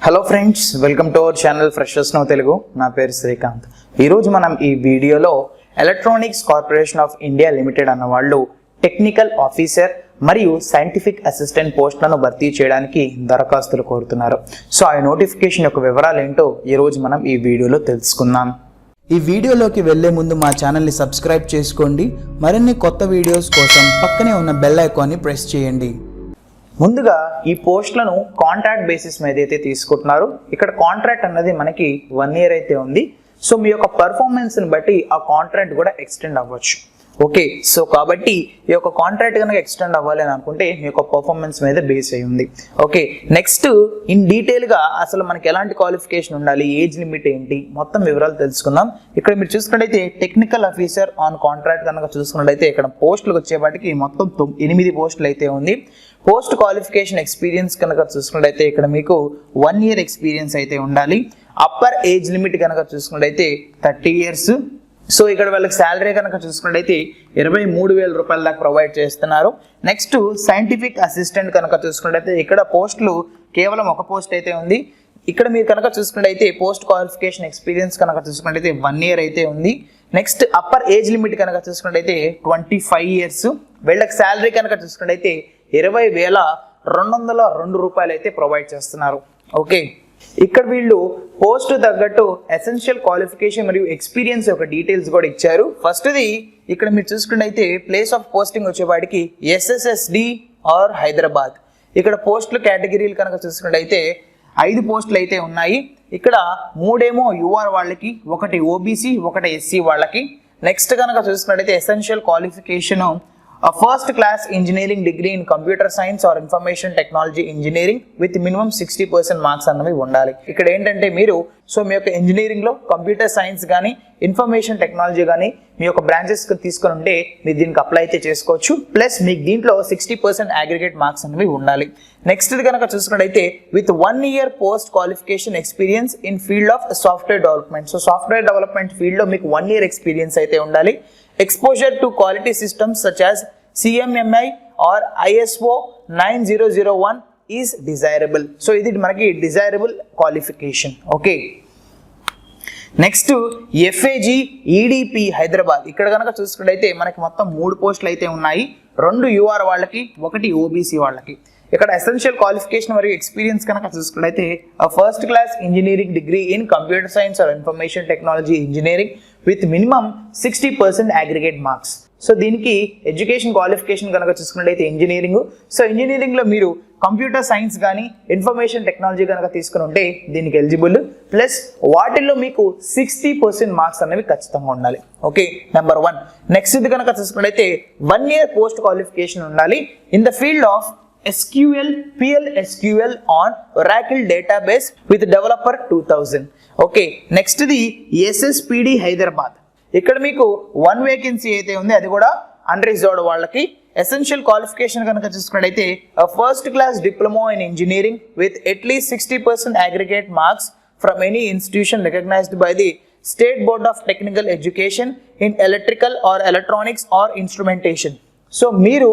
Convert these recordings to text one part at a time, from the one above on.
Hello friends, welcome to our channel freshers now Telugu. నా పేరు శ్రీకాంత్. ఈరోజు మనం ఈ వీడియోలో electronics corporation of India limited అన్న వాళ్ళు టెక్నికల్ ఆఫీసర్ మరియు సైంటిఫిక్ అసిస్టెంట్ పోస్టులను భర్తీ చేయడానికి దరఖాస్తులు కోరుతున్నారు. సో ఆ నోటిఫికేషన్ యొక్క వివరాలు ఏంటో ఈరోజు మనం ఈ వీడియోలో తెలుసుకుందాం. ఈ వీడియోలోకి వెళ్లే ముందు మా ఛానల్ని సబ్స్క్రైబ్ చేసుకోండి. మరిన్ని కొత్త వీడియోస్ కోసం పక్కనే ఉన్న బెల్ ఐకాన్ని ప్రెస్ చేయండి. ముందుగా ఈ పోస్టులను కాంట్రాక్ట్ బేసిస్ మీద అయితే తీసుకుంటున్నారు. ఇక్కడ కాంట్రాక్ట్ అన్నది మనకి 1 year అయితే ఉంది. సో మీ యొక్క పర్ఫార్మెన్స్ని బట్టి ఆ కాంట్రాక్ట్ కూడా ఎక్స్టెండ్ అవ్వచ్చు. ఓకే, సో కాబట్టి ఈ యొక్క కాంట్రాక్ట్ కనుక ఎక్స్టెండ్ అవ్వాలి అని అనుకుంటే మీ యొక్క పర్ఫార్మెన్స్ మీద బేస్ అయి ఉంది. ఓకే, నెక్స్ట్ ఇన్ డీటెయిల్గా అసలు మనకి ఎలాంటి క్వాలిఫికేషన్ ఉండాలి, ఏజ్ లిమిట్ ఏంటి, మొత్తం వివరాలు తెలుసుకుందాం. ఇక్కడ మీరు చూసుకున్నట్టయితే టెక్నికల్ ఆఫీసర్ ఆన్ కాంట్రాక్ట్ కనుక చూసుకున్నట్టయితే ఇక్కడ పోస్టులకు వచ్చేపాటికి మొత్తం 8 పోస్టులు అయితే ఉంది. పోస్ట్ క్వాలిఫికేషన్ ఎక్స్పీరియన్స్ కనుక చూసుకున్నట్టయితే ఇక్కడ మీకు 1 year ఎక్స్పీరియన్స్ అయితే ఉండాలి. అప్పర్ ఏజ్ లిమిట్ కనుక చూసుకున్నట్టయితే 30 years. సో ఇక్కడ వాళ్ళకి శాలరీ కనుక చూసుకున్నట్టయితే 23,000 రూపాయల దాకా ప్రొవైడ్ చేస్తున్నారు. నెక్స్ట్ సైంటిఫిక్ అసిస్టెంట్ కనుక చూసుకున్నట్టయితే ఇక్కడ పోస్టులు కేవలం ఒక పోస్ట్ అయితే ఉంది. ఇక్కడ మీరు కనుక చూసుకున్నట్టయితే పోస్ట్ క్వాలిఫికేషన్ ఎక్స్పీరియన్స్ కనుక చూసుకున్నట్టయితే 1 year అయితే ఉంది. నెక్స్ట్ అప్పర్ ఏజ్ లిమిట్ కనుక చూసుకున్నట్టయితే 25 years. వీళ్ళకి శాలరీ కనుక చూసుకున్నట్టయితే 20,202 రూపాయలు అయితే ప్రొవైడ్ చేస్తున్నారు. ఓకే, ఇక్కడ వీళ్ళు పోస్ట్ తగ్గట్టు ఎసెన్షియల్ క్వాలిఫికేషన్ మరియు ఎక్స్పీరియన్స్ యొక్క డీటెయిల్స్ కూడా ఇచ్చారు. ఫస్ట్ది ఇక్కడ మీరు చూసుకున్నట్టయితే ప్లేస్ ఆఫ్ పోస్టింగ్ వచ్చేవాడికి SSSD ఆర్ హైదరాబాద్. ఇక్కడ పోస్టుల కేటగిరీలు కనుక చూసుకున్నట్టయితే 5 పోస్టులు అయితే ఉన్నాయి. ఇక్కడ 3 UR వాళ్ళకి, 1 OBC, 1 SC వాళ్ళకి. నెక్స్ట్ కనుక చూసుకున్నట్టయితే essential qualification first class engineering degree in computer science or information technology engineering with minimum 60% marks అన్నవి ఉండాలి. ఇక్కడ ఏంటంటే మీరు మీ యొక్క ఇంజనీరింగ్లో కంప్యూటర్ సైన్స్ కానీ ఇన్ఫర్మేషన్ టెక్నాలజీ కానీ మీ యొక్క బ్రాంచెస్ తీసుకొని ఉంటే మీరు దీనికి అప్లై అయితే చేసుకోవచ్చు. ప్లస్ మీకు దీంట్లో 60% అగ్రిగేట్ మార్క్స్ అనేవి ఉండాలి. నెక్స్ట్ కనుక చూసుకున్నట్టయితే with 1 year post qualification experience in field of software development. So software development ఫీల్డ్లో మీకు 1 year ఎక్స్పీరియన్స్ అయితే ఉండాలి. Exposure to quality systems such as CMMI or ISO 9001 is desirable. So ఇది మనకి desirable qualification. Okay, next FAG EDP Hyderabad. ఇక్కడ కనుక చూసుకున్నట్టయితే మనకి మొత్తం 3 పోస్టులు అయితే ఉన్నాయి. 2 UR వాళ్ళకి, 1 OBC వాళ్ళకి. ఇక్కడ ఎసెన్షియల్ క్వాలిఫికేషన్ మరియు ఎక్స్పీరియన్స్ కనుక చూసుకున్నట్టయితే first class engineering degree in computer science or information technology engineering with minimum 60% aggregate marks. So దీనికి ఎడ్యుకేషన్ క్వాలిఫికేషన్ కనుక చూసుకున్నట్టయితే ఇంజనీరింగ్. సో ఇంజనీరింగ్లో మీరు కంప్యూటర్ సైన్స్ కానీ ఇన్ఫర్మేషన్ టెక్నాలజీ కనుక తీసుకుని ఉంటే దీనికి ఎలిజిబుల్. ప్లస్ వాటిల్లో మీకు 60% మార్క్స్ అనేవి ఖచ్చితంగా ఉండాలి. Okay, number 1. నెక్స్ట్ ఇది కనుక చూసుకున్నట్టయితే 1 year పోస్ట్ క్వాలిఫికేషన్ ఉండాలి in the field of PL SQL on Oracle database with developer 2000. Okay, next the SSPD Hyderabad. ఇక్కడ మీకు 1 vacancy అయితే ఉంది, అది కూడా అన్రిజర్వ్డ్ వాళ్ళకి. ఎసెన్షియల్ క్వాలిఫికేషన్ కనుక చూసుకున్నట్టయితే first class diploma in engineering with at least 60% aggregate marks from any institution recognised by the state board of technical education in electrical or electronics or instrumentation. So మీరు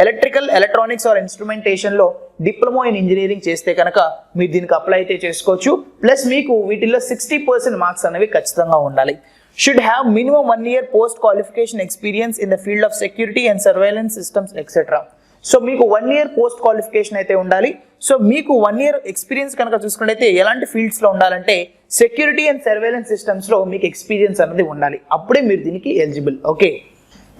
electrical, electronics or ఇన్స్ట్రుమెంటేషన్లో diploma in engineering చేస్తే కనుక మీరు దీనికి apply అయితే చేసుకోవచ్చు. Plus మీకు వీటిల్లో 60% మార్క్స్ అనేవి ఖచ్చితంగా ఉండాలి. Should have minimum 1 year post qualification experience in the field of security and surveillance systems etcetera. So మీకు 1 year పోస్ట్ క్వాలిఫికేషన్ అయితే ఉండాలి. సో మీకు 1 year ఎక్స్పీరియన్స్ కనుక చూసుకున్నట్టయితే ఎలాంటి ఫీల్డ్స్లో ఉండాలంటే సెక్యూరిటీ అండ్ సర్వేలెన్స్ సిస్టమ్స్లో మీకు ఎక్స్పీరియన్స్ అనేది ఉండాలి. అప్పుడే మీరు దీనికి ఎలిజిబుల్. ఓకే,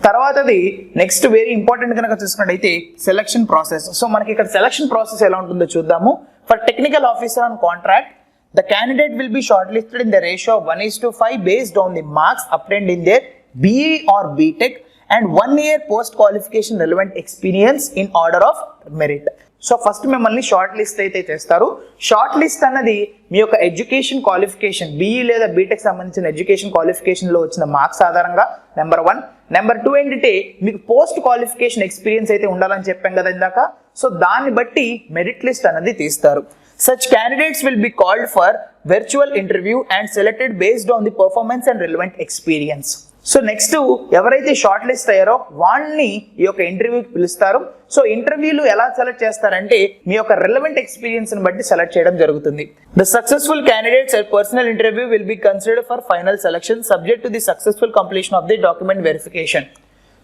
తర్వాతది నెక్స్ట్ వెరీ ఇంపార్టెంట్ కనుక చూసుకున్నట్టయితే సెలక్షన్ ప్రాసెస్. సో మనకి ఇక్కడ సెలక్షన్ ప్రాసెస్ ఎలా ఉంటుందో చూద్దాము. For technical officer on contract the candidate will be shortlisted in the ratio of 1:5 based on the marks obtained in their BE or BTech and 1 year post qualification relevant experience in order of merit. So first మిమ్మల్ని short list అయితే చేస్తారు. Short list అన్నది మీ యొక్క education qualification, BE లేదా BTech సంబంధించిన education క్వాలిఫికేషన్లో వచ్చిన marks ఆధారంగా number 1. Number 2 ఏంటంటే మీకు పోస్ట్ క్వాలిఫికేషన్ ఎక్స్పీరియన్స్ అయితే ఉండాలని చెప్పాం కదా ఇందాక. సో దాన్ని బట్టి మెరిట్ లిస్ట్ అనేది తీస్తారు. Such candidates will be called for virtual interview and selected based on the performance and relevant experience. So next ఎవరైతే షార్ట్ లిస్ట్ అయ్యారో వాళ్ళని ఈ యొక్క ఇంటర్వ్యూకి పిలుస్తారు. సో ఇంటర్వ్యూలు ఎలా సెలెక్ట్ చేస్తారంటే మీ యొక్క రిలవెంట్ ఎక్స్పీరియన్స్ ని బట్టి సెలెక్ట్ చేయడం జరుగుతుంది. The successful candidates at personal interview will be considered for final selection subject to the successful completion of the document verification.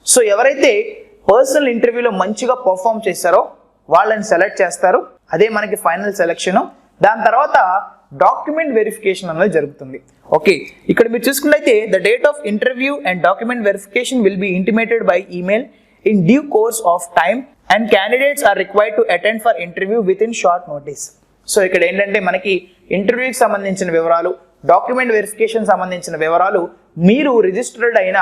So ఎవరైతే పర్సనల్ ఇంటర్వ్యూలో మంచిగా పర్ఫామ్ చేశారో వాళ్ళని సెలెక్ట్ చేస్తారు. అదే మనకి ఫైనల్ సెలక్షన్. దాని తర్వాత డాక్యుమెంట్ వెరిఫికేషన్ అనేది జరుగుతుంది. ఓకే, ఇక్కడ మీరు చూసుకున్నట్లయితే the date of interview and document verification will be intimated by email in due course of time and candidates are required to attend for interview within short notice. So ఇక్కడ ఏంటంటే మనకి ఇంటర్వ్యూకి సంబంధించిన వివరాలు, document verification సంబంధించిన వివరాలు మీరు registered అయిన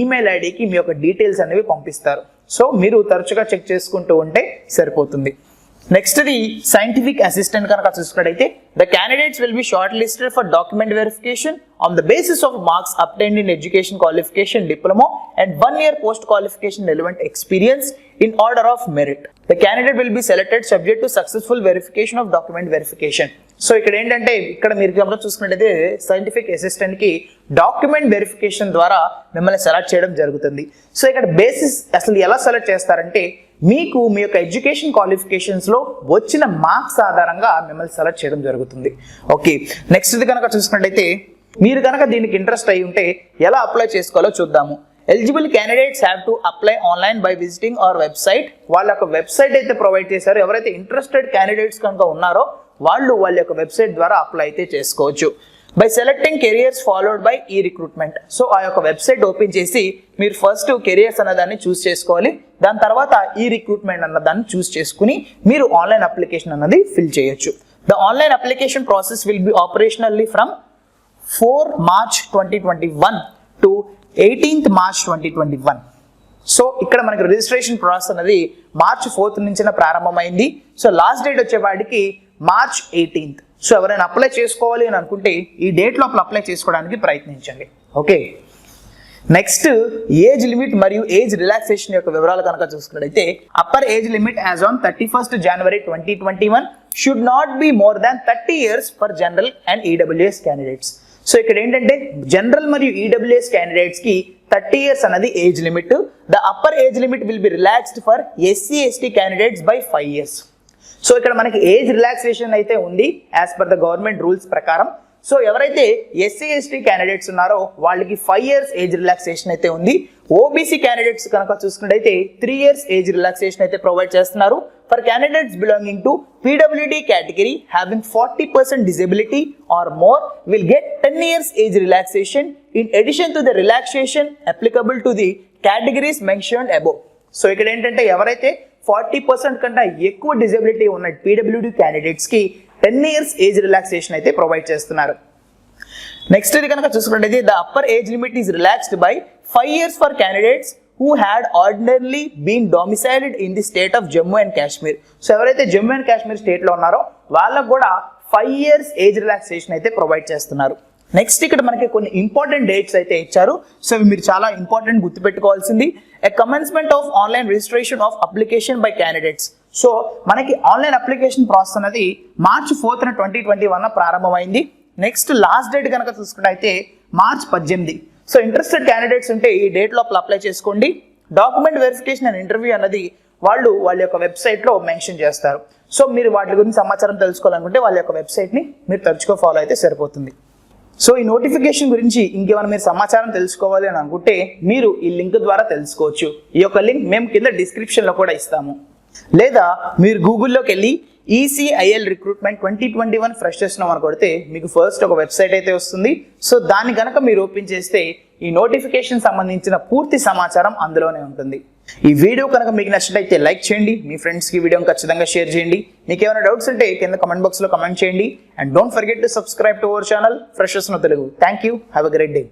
ఈమెయిల్ ఐడికి మీ యొక్క డీటెయిల్స్ అనేవి పంపిస్తారు. సో మీరు తరచుగా చెక్ చేసుకుంటూ ఉంటే సరిపోతుంది. నెక్స్ట్ ది సైంటిఫిక్ అసిస్టెంట్ కనుక చూసుకున్నట్టయితే the candidates will be short listed for document verification on the basis of marks obtained in education qualification diploma and 1 year post qualification relevant experience in order of merit. The candidate will be selected subject to successful verification of document verification. So ఇక్కడ ఏంటంటే ఇక్కడ మీరు గమనించి చూసుకున్నట్టయితే scientific assistant కి document verification ద్వారా మిమ్మల్ని select చేయడం జరుగుతుంది. సో ఇక్కడ బేసిస్ అసలు ఎలా సెలెక్ట్ చేస్తారంటే మీకు మీ యొక్క ఎడ్యుకేషన్ క్వాలిఫికేషన్స్ లో వచ్చిన మార్క్స్ ఆధారంగా మిమ్మల్ని సెలెక్ట్ చేయడం జరుగుతుంది. ఓకే, నెక్స్ట్ ఇది కనుక చూసుకున్నట్టయితే మీరు కనుక దీనికి ఇంట్రెస్ట్ అయి ఉంటే ఎలా అప్లై చేసుకోవాలో చూద్దాము. Eligible candidates have to apply online by visiting our website. వాళ్ళ యొక్క వెబ్సైట్ అయితే ప్రొవైడ్ చేశారో ఎవరైతే ఇంట్రెస్టెడ్ క్యాండిడేట్స్ కనుక ఉన్నారో వాళ్ళు వాళ్ళ యొక్క వెబ్సైట్ ద్వారా అప్లై అయితే చేసుకోవచ్చు. By selecting careers followed by ఈ రిక్రూట్మెంట్. సో ఆ యొక్క వెబ్సైట్ ఓపెన్ చేసి మీరు ఫస్ట్ కెరియర్స్ అన్నదాన్ని చూస్ చేసుకోవాలి. దాని తర్వాత ఈ రిక్రూట్మెంట్ అన్నదాన్ని చూస్ చేసుకుని మీరు ఆన్లైన్ అప్లికేషన్ అన్నది ఫిల్ చేయొచ్చు. The online application process will be operationally from 4 March 2021 to 18th March 2021. So ఇక్కడ మనకి రిజిస్ట్రేషన్ ప్రాసెస్ అనేది March 4th నుంచి ప్రారంభమైంది. సో లాస్ట్ డేట్ వచ్చేవాడికి March 18th. సో ఎవరైనా అప్లై చేసుకోవాలి అని అనుకుంటే ఈ డేట్ లోపల అప్లై చేసుకోవడానికి ప్రయత్నించండి. ఓకే, నెక్స్ట్ ఏజ్ లిమిట్ మరియు ఏజ్ రిలాక్సేషన్ యొక్క వివరాలు కనుక చూసుకున్నట్లయితే upper age limit as on 31st January 2021 should not be more than 30 years for general and EWS candidates. So ఇక్కడ ఏంటంటే జనరల్ మరియు ఈడబ్ల్యూఎస్ క్యాండిడేట్స్ కి 30 years అనేది age limit. The upper age limit will be relaxed for SC/ST candidates by 5 years. So ఇక్కడ మనకి age relaxation అయితే ఉంది as per the government rules ప్రకారం. సో ఎవరైతే SC/ST క్యాండిడేట్స్ ఉన్నారో వాళ్ళకి 5 years ఏజ్ రిలాక్సేషన్ అయితే ఉంది. ఓబీసీ క్యాండిడేట్స్ కనుక చూసుకున్నట్టయితే 3 years ఏజ్ రిలాక్సేషన్ అయితే ప్రొవైడ్ చేస్తున్నారు. For candidates belonging to PWD category having 40% disability or more will get 10 years age relaxation in addition to the relaxation applicable to the categories mentioned above. So ఇక్కడ ఏంటంటే ఎవరైతే 40% కన్నా ఎక్కువ disability ఉన్న PWD candidates కి 10 years age relaxation అయితే provide చేస్తున్నారు. Next ఇది కనుక చూసుకున్నట్లయితే the upper age limit is relaxed by 5 years for candidates who had ordinarily been domiciled in the state of Jammu and Kashmir. So ఎవరైతే జమ్మూ అండ్ కాశ్మీర్ స్టేట్ లో ఉన్నారో వాళ్ళకు కూడా 5 years ఏజ్ రిలాక్సేషన్ అయితే ప్రొవైడ్ చేస్తున్నారు. నెక్స్ట్ ఇక్కడ మనకి కొన్ని ఇంపార్టెంట్ డేట్స్ అయితే ఇచ్చారు. సో మీరు చాలా ఇంపార్టెంట్ గుర్తుపెట్టుకోవాల్సింది a commencement of online registration of application by candidates. So మనకి ఆన్లైన్ అప్లికేషన్ ప్రాసెస్ అనేది March 4th 2021 ప్రారంభమైంది. నెక్స్ట్ లాస్ట్ డేట్ కనుక చూసుకున్నట్టయితే March 18. సో ఇంట్రెస్టెడ్ క్యాండిడేట్స్ ఉంటే ఈ డేట్ లోపల అప్లై చేసుకోండి. డాక్యుమెంట్ వెరిఫికేషన్ అండ్ ఇంటర్వ్యూ అన్నది వాళ్ళ యొక్క వెబ్సైట్ లో మెన్షన్ చేస్తారు. సో మీరు వాటి గురించి సమాచారం తెలుసుకోవాలనుకుంటే వాళ్ళ యొక్క వెబ్సైట్ ని మీరు తరచుగా ఫాలో అయితే సరిపోతుంది. సో ఈ నోటిఫికేషన్ గురించి ఇంకేమైనా మీరు సమాచారం తెలుసుకోవాలి అని అనుకుంటే మీరు ఈ లింక్ ద్వారా తెలుసుకోవచ్చు. ఈ యొక్క లింక్ మేము కింద డిస్క్రిప్షన్ లో కూడా ఇస్తాము. లేదా మీరు గూగుల్లోకి వెళ్ళి ECIL రిక్రూట్మెంట్ 2021 ఫ్రెషర్స్ అని కొడితే మీకు ఫస్ట్ ఒక వెబ్సైట్ అయితే వస్తుంది. సో దాన్ని కనుక మీరు ఓపెన్ చేస్తే ఈ నోటిఫికేషన్ సంబంధించిన పూర్తి సమాచారం అందులోనే ఉంటుంది. ఈ వీడియో కనుక మీకు నచ్చినట్లయితే లైక్ చేయండి, మీ ఫ్రెండ్స్కి వీడియోని ఖచ్చితంగా షేర్ చేయండి. మీకు ఏమైనా డౌట్స్ ఉంటే కింద కమెంట్ బాక్స్లో కమెంట్ చేయండి. And don't forget to subscribe to our channel freshers now Telugu. Thank you, have a great day.